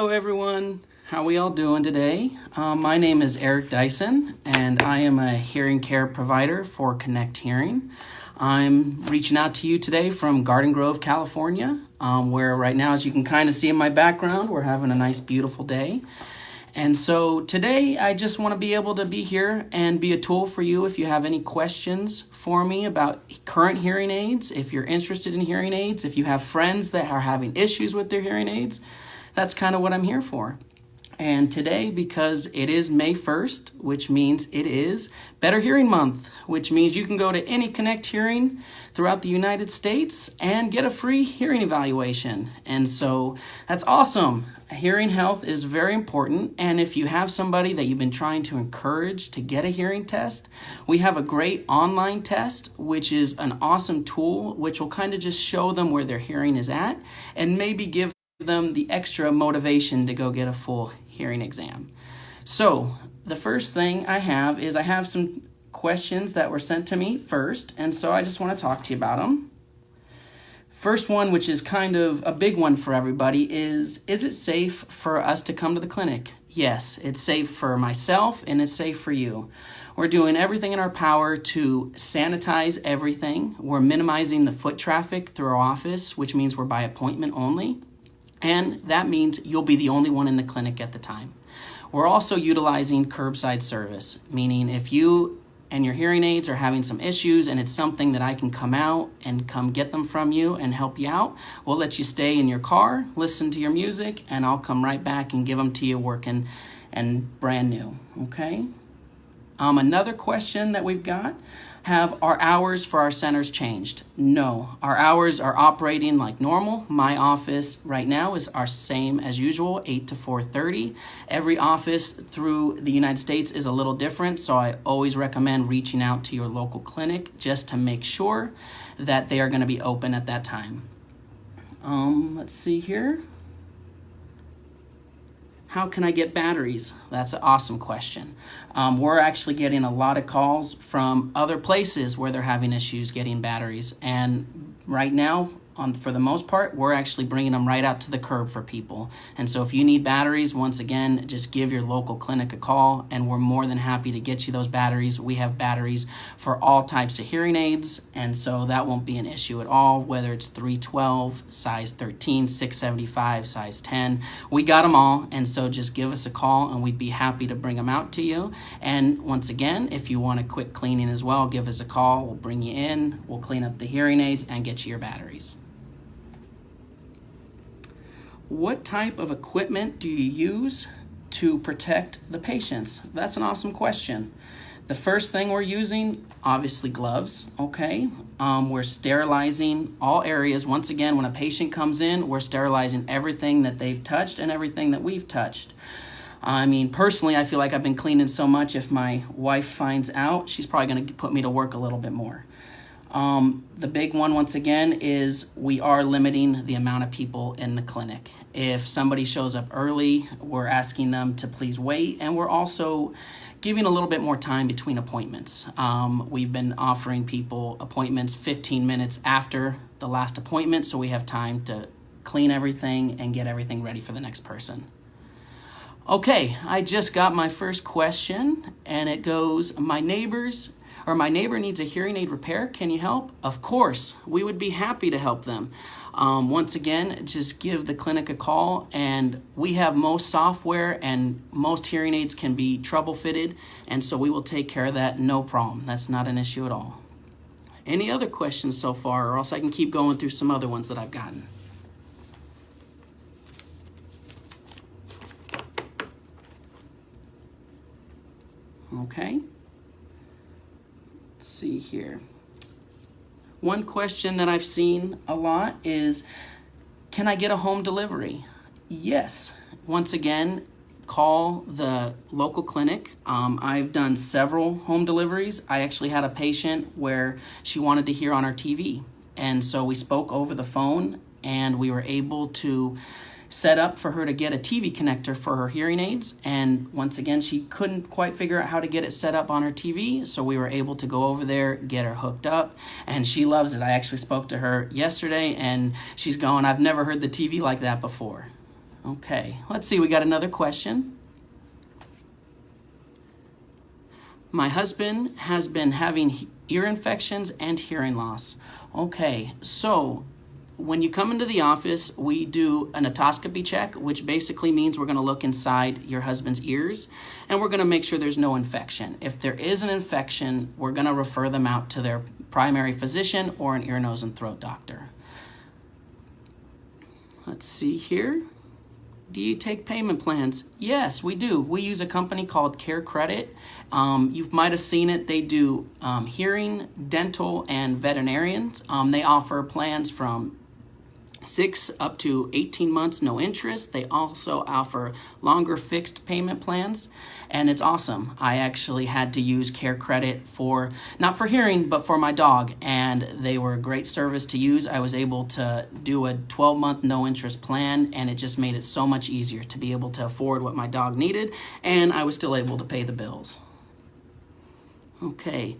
Hello everyone, how we all doing today? My name is Eric Dyson and I am a hearing care provider for Connect Hearing. I'm reaching out to you today from Garden Grove, California, where right now, as you can kind of see in my background, we're having a nice beautiful day. And so today I just want to be able to be here and be a tool for you if you have any questions for me about current hearing aids, if you're interested in hearing aids, if you have friends that are having issues with their hearing aids. That's kind of what I'm here for. And today, because it is May 1st, which means it is Better Hearing Month, which means you can go to any Connect Hearing throughout the United States and get a free hearing evaluation. And so that's awesome. Hearing health is very important. And if you have somebody that you've been trying to encourage to get a hearing test, we have a great online test, which is an awesome tool, which will kind of just show them where their hearing is at and maybe give them the extra motivation to go get a full hearing exam. So the first thing I have some questions that were sent to me first, and so I just want to talk to you about them. First one, which is kind of a big one for everybody, is it safe for us to come to the clinic? Yes, it's safe for myself and it's safe for you. We're doing everything in our power to sanitize everything. We're minimizing the foot traffic through our office, which means we're by appointment only. And that means you'll be the only one in the clinic at the time. We're also utilizing curbside service, meaning if you and your hearing aids are having some issues and it's something that I can come out and come get them from you and help you out, we'll let you stay in your car, listen to your music, and I'll come right back and give them to you working and brand new, okay? Another question that we've got, have our hours for our centers changed? No, our hours are operating like normal. My office right now is our same as usual, 8 to 4:30. Every office through the United States is a little different, so I always recommend reaching out to your local clinic just to make sure that they are going to be open at that time. Let's see here. How can I get batteries? That's an awesome question. We're actually getting a lot of calls from other places where they're having issues getting batteries. And right now, for the most part, we're actually bringing them right out to the curb for people. And so if you need batteries, once again, just give your local clinic a call and we're more than happy to get you those batteries. We have batteries for all types of hearing aids, and so that won't be an issue at all, whether it's 312, size 13, 675, size 10. We got them all, and so just give us a call and we'd be happy to bring them out to you. And once again, if you want a quick cleaning as well, give us a call. We'll bring you in, we'll clean up the hearing aids and get you your batteries. What type of equipment do you use to protect the patients? That's an awesome question. The first thing we're using, obviously gloves, okay? We're sterilizing all areas. Once again, when a patient comes in, we're sterilizing everything that they've touched and everything that we've touched. I mean, personally, I feel like I've been cleaning so much, if my wife finds out, she's probably going to put me to work a little bit more. The big one, once again, is we are limiting the amount of people in the clinic. If somebody shows up early, we're asking them to please wait, and we're also giving a little bit more time between appointments. We've been offering people appointments 15 minutes after the last appointment, so we have time to clean everything and get everything ready for the next person. Okay, I just got my first question, and it goes, my neighbor needs a hearing aid repair. Can you help? Of course, we would be happy to help them. Once again, just give the clinic a call, and we have most software and most hearing aids can be trouble fitted, and so we will take care of that, no problem. That's not an issue at all. Any other questions so far, or else I can keep going through some other ones that I've gotten. Okay. See here. One question that I've seen a lot is, can I get a home delivery? Yes. Once again, call the local clinic. I've done several home deliveries. I actually had a patient where she wanted to hear on our TV. And so we spoke over the phone and we were able to set up for her to get a TV connector for her hearing aids. And once again, she couldn't quite figure out how to get it set up on her TV. So we were able to go over there, get her hooked up, and she loves it. I actually spoke to her yesterday and she's going, I've never heard the TV like that before. Okay, let's see, we got another question. My husband has been having ear infections and hearing loss. Okay, so when you come into the office, we do an otoscopy check, which basically means we're going to look inside your husband's ears, and we're going to make sure there's no infection. If there is an infection, we're going to refer them out to their primary physician or an ear, nose, and throat doctor. Let's see here. Do you take payment plans? Yes, we do. We use a company called Care Credit. You might have seen it. They do hearing, dental, and veterinarians. They offer plans from 6 up to 18 months, no interest. They also offer longer fixed payment plans, and it's awesome. I actually had to use Care Credit for, not for hearing, but for my dog, and they were a great service to use. I was able to do a 12-month no interest plan, and it just made it so much easier to be able to afford what my dog needed, and I was still able to pay the bills. Okay.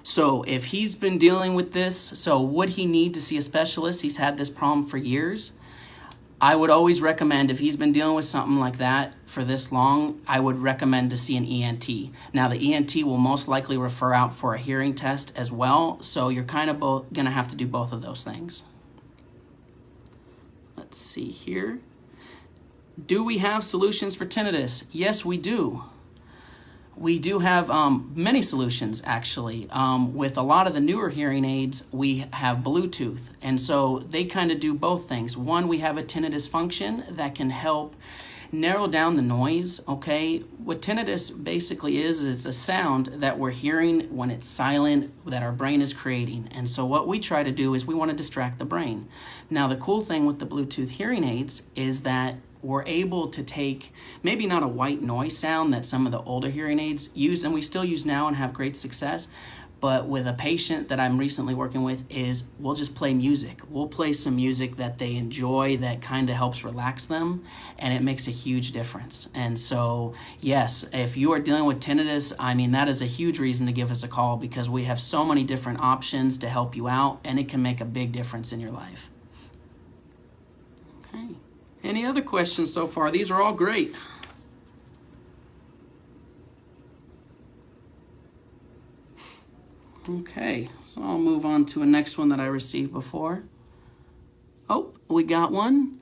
So if he's been dealing with this, so would he need to see a specialist? He's had this problem for years. I would always recommend, if he's been dealing with something like that for this long, I would recommend to see an ENT. Now, the ENT will most likely refer out for a hearing test as well, so you're kind of both going to have to do both of those things. Let's see here. Do we have solutions for tinnitus? Yes, we do. We do have many solutions, actually. With a lot of the newer hearing aids, we have Bluetooth. And so they kind of do both things. One, we have a tinnitus function that can help narrow down the noise, okay? What tinnitus basically is it's a sound that we're hearing when it's silent that our brain is creating. And so what we try to do is we want to distract the brain. Now, the cool thing with the Bluetooth hearing aids is that we're able to take maybe not a white noise sound that some of the older hearing aids use, and we still use now and have great success, but with a patient that I'm recently working with is we'll just play music. We'll play some music that they enjoy that kind of helps relax them, and it makes a huge difference. And so, yes, if you are dealing with tinnitus, I mean, that is a huge reason to give us a call because we have so many different options to help you out, and it can make a big difference in your life. Okay. Any other questions so far? These are all great. Okay, so I'll move on to a next one that I received before. Oh, we got one.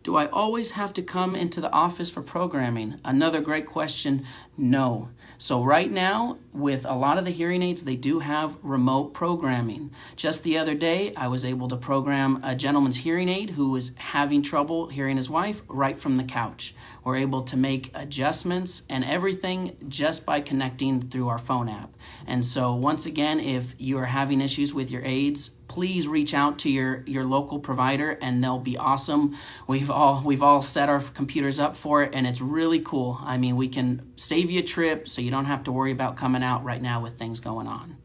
Do I always have to come into the office for programming? Another great question. No. So right now, with a lot of the hearing aids, they do have remote programming. Just the other day, I was able to program a gentleman's hearing aid who was having trouble hearing his wife right from the couch. We're able to make adjustments and everything just by connecting through our phone app. And so once again, if you are having issues with your aids, please reach out to your local provider and they'll be awesome. We've all set our computers up for it and it's really cool. I mean, we can save you a trip so you don't have to worry about coming out right now with things going on.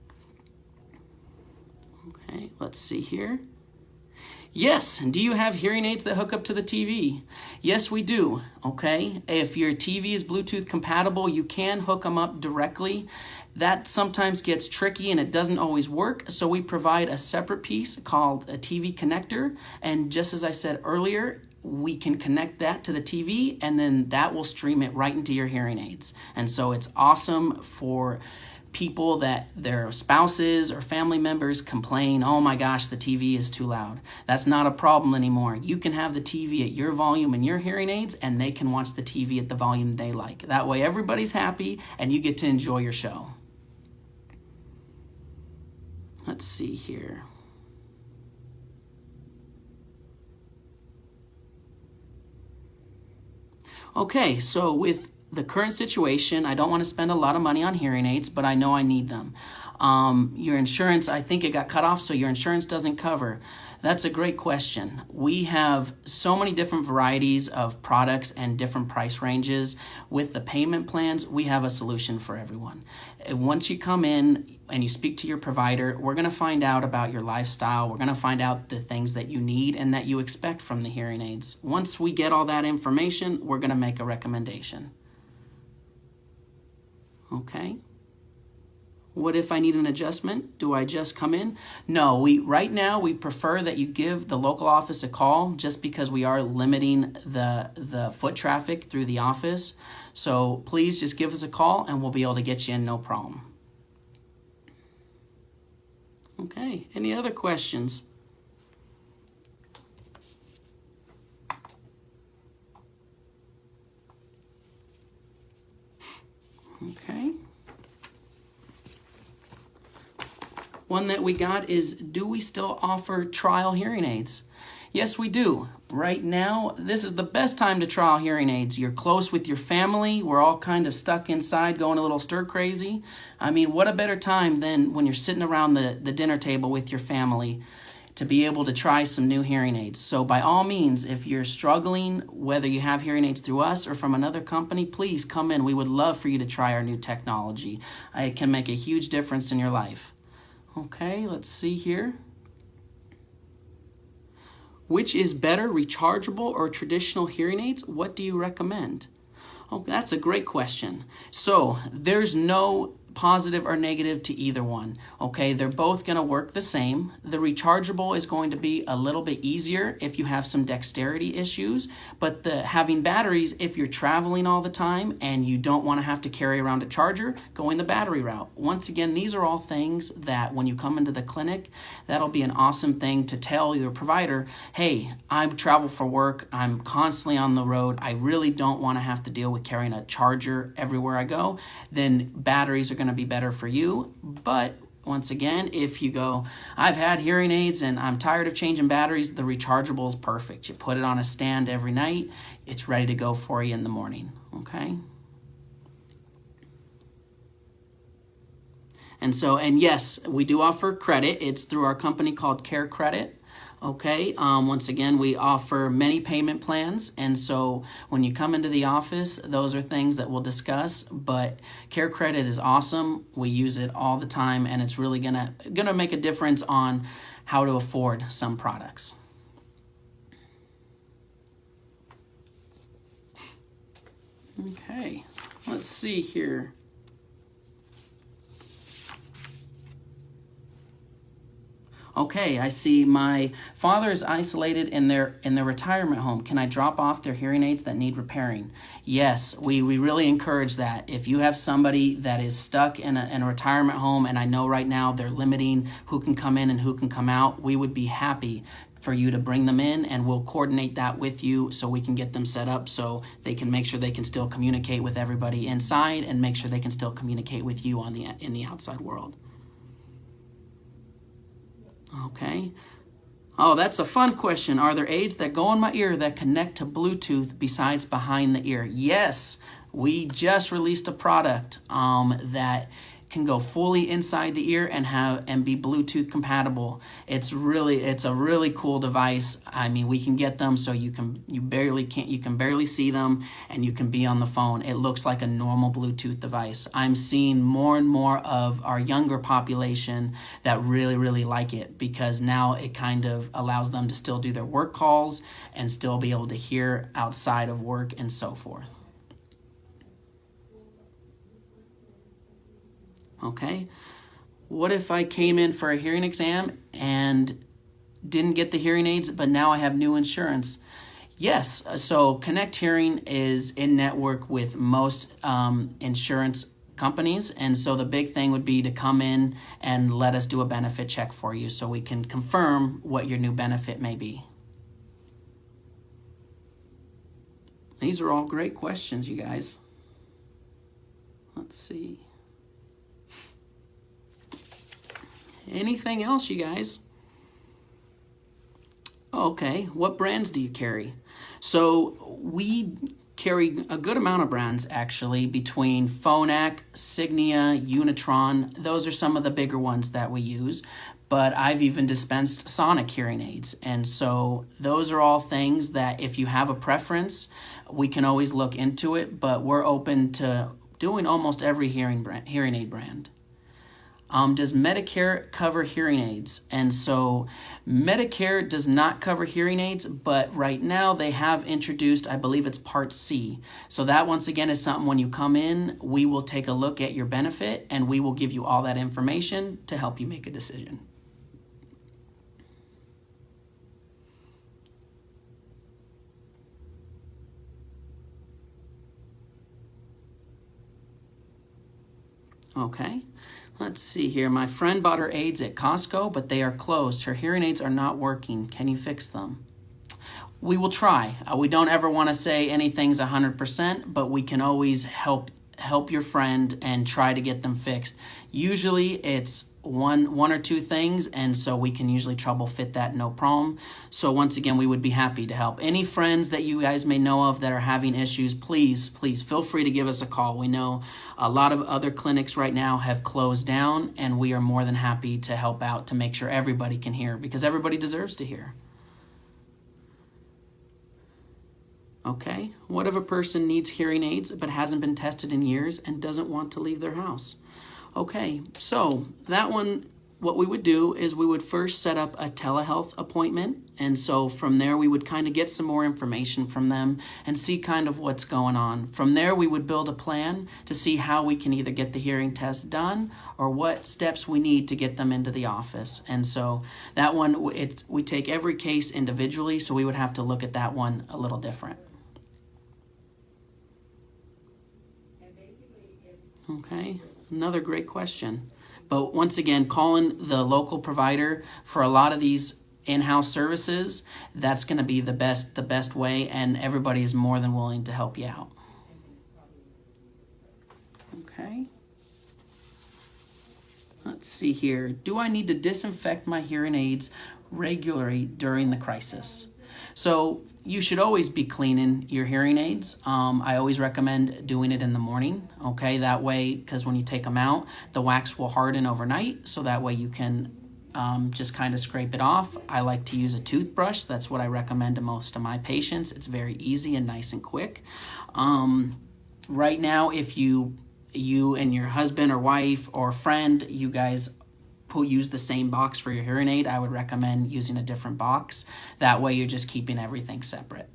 Okay, let's see here. Yes, do you have hearing aids that hook up to the TV? Yes, we do, okay? If your TV is Bluetooth compatible, you can hook them up directly. That sometimes gets tricky and it doesn't always work, so we provide a separate piece called a TV connector, and just as I said earlier, we can connect that to the TV and then that will stream it right into your hearing aids. And so it's awesome for people that their spouses or family members complain, oh my gosh, the TV is too loud. That's not a problem anymore. You can have the TV at your volume in your hearing aids and they can watch the TV at the volume they like. That way everybody's happy and you get to enjoy your show. Let's see here. Okay, so with the current situation, I don't want to spend a lot of money on hearing aids, but I know I need them. Your insurance, I think it got cut off, so your insurance doesn't cover. That's a great question. We have so many different varieties of products and different price ranges. With the payment plans, we have a solution for everyone. Once you come in and you speak to your provider, we're going to find out about your lifestyle. We're going to find out the things that you need and that you expect from the hearing aids. Once we get all that information, we're going to make a recommendation. Okay. What if I need an adjustment? Do I just come in? No, right now we prefer that you give the local office a call, just because we are limiting the foot traffic through the office. So please just give us a call and we'll be able to get you in, no problem. Okay, any other questions? Okay. One that we got is, do we still offer trial hearing aids? Yes, we do. Right now, this is the best time to trial hearing aids. You're close with your family. We're all kind of stuck inside going a little stir crazy. I mean, what a better time than when you're sitting around the dinner table with your family to be able to try some new hearing aids. So by all means, if you're struggling, whether you have hearing aids through us or from another company, please come in. We would love for you to try our new technology. It can make a huge difference in your life. Okay, let's see here. Which is better, rechargeable or traditional hearing aids? What do you recommend? Oh, that's a great question. So there's no positive or negative to either one. Okay, they're both going to work the same. The rechargeable is going to be a little bit easier if you have some dexterity issues, but having batteries, if you're traveling all the time and you don't want to have to carry around a charger, go in the battery route. Once again, these are all things that when you come into the clinic, that'll be an awesome thing to tell your provider, hey, I travel for work, I'm constantly on the road, I really don't want to have to deal with carrying a charger everywhere I go. Then batteries are going to be better for you. But once again, if you go, I've had hearing aids and I'm tired of changing batteries, the rechargeable is perfect. You put it on a stand every night, it's ready to go for you in the morning. Okay. And yes, we do offer credit. It's through our company called Care Credit. Okay, once again, we offer many payment plans, and so when you come into the office, those are things that we'll discuss, but Care Credit is awesome. We use it all the time, and it's really gonna make a difference on how to afford some products. Okay, let's see here. Okay, I see my father is isolated in their retirement home. Can I drop off their hearing aids that need repairing? Yes, we really encourage that. If you have somebody that is stuck in a retirement home, and I know right now they're limiting who can come in and who can come out, we would be happy for you to bring them in, and we'll coordinate that with you so we can get them set up so they can make sure they can still communicate with everybody inside and make sure they can still communicate with you in the outside world. Okay. Oh, that's a fun question. Are there aids that go in my ear that connect to Bluetooth besides behind the ear? Yes, we just released a product that can go fully inside the ear and be Bluetooth compatible. It's a really cool device. I mean, we can get them so you can barely see them and you can be on the phone. It looks like a normal Bluetooth device. I'm seeing more and more of our younger population that really like it, because now it kind of allows them to still do their work calls and still be able to hear outside of work and so forth. Okay, what if I came in for a hearing exam and didn't get the hearing aids, but now I have new insurance? Yes, so Connect Hearing is in network with most insurance companies, and so the big thing would be to come in and let us do a benefit check for you so we can confirm what your new benefit may be. These are all great questions, you guys. Let's see. Anything else, you guys? Okay, what brands do you carry? So we carry a good amount of brands, actually, between Phonak, Signia, Unitron. Those are some of the bigger ones that we use. But I've even dispensed Sonic hearing aids. And so those are all things that if you have a preference, we can always look into it. But we're open to doing almost every hearing aid brand. Does Medicare cover hearing aids? And so Medicare does not cover hearing aids, but right now they have introduced, I believe it's Part C. So that once again is something when you come in, we will take a look at your benefit and we will give you all that information to help you make a decision. Okay, let's see here. My friend bought her aids at Costco, but they are closed. Her hearing aids are not working. Can you fix them? We will try. We don't ever want to say anything's 100%, but we can always help your friend and try to get them fixed. Usually it's one or two things, and so we can usually trouble fit that no problem. So once again, we would be happy to help. Any friends that you guys may know of that are having issues, please feel free to give us a call. We know a lot of other clinics right now have closed down, and we are more than happy to help out to make sure everybody can hear, because everybody deserves to hear. Okay, what if a person needs hearing aids but hasn't been tested in years and doesn't want to leave their house? Okay, so that one, what we would do is we would first set up a telehealth appointment. And so from there, we would kind of get some more information from them and see kind of what's going on. From there, we would build a plan to see how we can either get the hearing test done or what steps we need to get them into the office. And so that one, we take every case individually, so we would have to look at that one a little different. Okay, another great question. But once again, calling the local provider for a lot of these in-house services, that's going to be the best way, and everybody is more than willing to help you out. Okay. Let's see here. Do I need to disinfect my hearing aids regularly during the crisis? So you should always be cleaning your hearing aids. I always recommend doing it in the morning, okay? That way, because when you take them out, the wax will harden overnight, so that way you can just kind of scrape it off. I like to use a toothbrush. That's what I recommend to most of my patients. It's very easy and nice and quick. Right now, if you and your husband or wife or friend, you guys use the same box for your hearing aid, I would recommend using a different box. That way you're just keeping everything separate.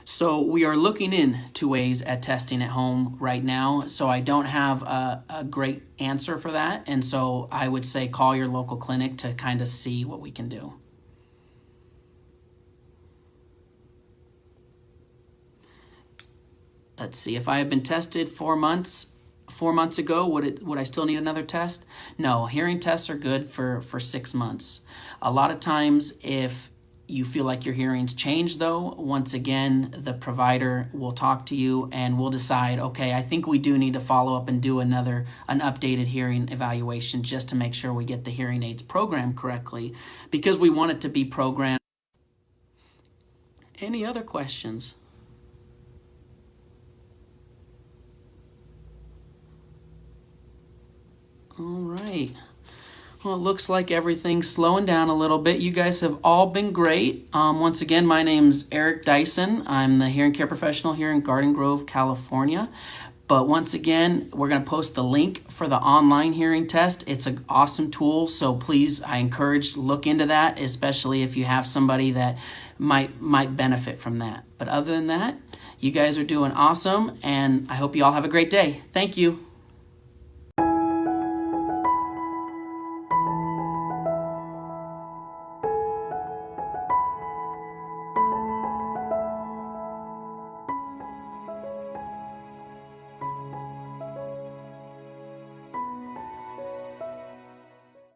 So we are looking into ways at testing at home right now. So I don't have a great answer for that. And so I would say call your local clinic to kind of see what we can do. Let's see, if I have been tested 4 months ago, would I still need another test? No, hearing tests are good for 6 months. A lot of times, if you feel like your hearing's changed though, once again, the provider will talk to you and we'll decide, okay, I think we do need to follow up and do an updated hearing evaluation just to make sure we get the hearing aids programmed correctly, because we want it to be programmed. Any other questions? All right. Well, it looks like everything's slowing down a little bit. You guys have all been great. Once again, my name's Eric Dyson. I'm the hearing care professional here in Garden Grove, California. But once again, we're going to post the link for the online hearing test. It's an awesome tool, so please, I encourage, look into that, especially if you have somebody that might benefit from that. But other than that, you guys are doing awesome, and I hope you all have a great day. Thank you.